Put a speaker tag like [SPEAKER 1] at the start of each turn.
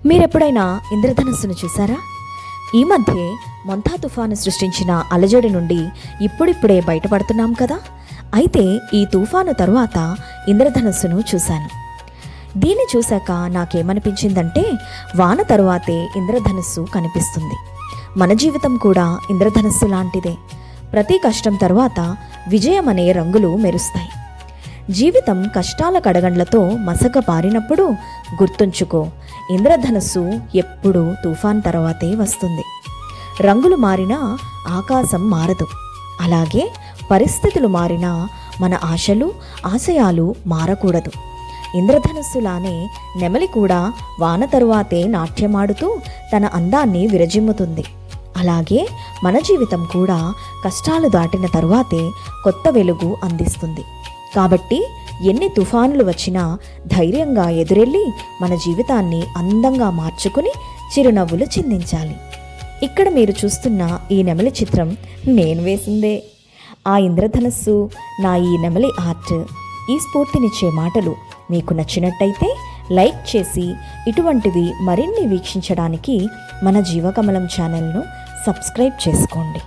[SPEAKER 1] మీరెప్పుడైనా ఇంద్రధనుస్సును చూసారా? ఈ మధ్యే మొంతా తుఫాను సృష్టించిన అలజడి నుండి ఇప్పుడిప్పుడే బయటపడుతున్నాం కదా. అయితే ఈ తుఫాను తరువాత ఇంద్రధనుస్సును చూశాను. దీన్ని చూశాక నాకేమనిపించిందంటే, వాన తరువాతే ఇంద్రధనుస్సు కనిపిస్తుంది. మన జీవితం కూడా ఇంద్రధనుస్సు లాంటిదే. ప్రతి కష్టం తరువాత విజయం అనే రంగులు మెరుస్తాయి. జీవితం కష్టాల కడగండ్లతో మసక పారినప్పుడు గుర్తుంచుకో, ఇంద్రధనుస్సు ఎప్పుడూ తుఫాన్ తర్వాతే వస్తుంది. రంగులు మారినా ఆకాశం మారదు. అలాగే పరిస్థితులు మారినా మన ఆశలు, ఆశయాలు మారకూడదు. ఇంద్రధనుస్సులానే నెమలి కూడా వాన తరువాతే నాట్యమాడుతూ తన అందాన్ని విరజిమ్ముతుంది. అలాగే మన జీవితం కూడా కష్టాలు దాటిన తరువాతే కొత్త వెలుగు అందిస్తుంది. కాబట్టి ఎన్ని తుఫానులు వచ్చినా ధైర్యంగా ఎదురెళ్ళి మన జీవితాన్ని అందంగా మార్చుకుని చిరునవ్వులు చిందించాలి. ఇక్కడ మీరు చూస్తున్న ఈ నెమలి చిత్రం నేను వేసిందే. ఆ ఇంద్రధనస్సు, నా ఈ నెమలి ఆర్ట్, ఈ స్ఫూర్తినిచ్చే మాటలు మీకు నచ్చినట్టయితే లైక్ చేసి ఇటువంటివి మరిన్ని వీక్షించడానికి మన జీవకమలం ఛానల్ను సబ్స్క్రైబ్ చేసుకోండి.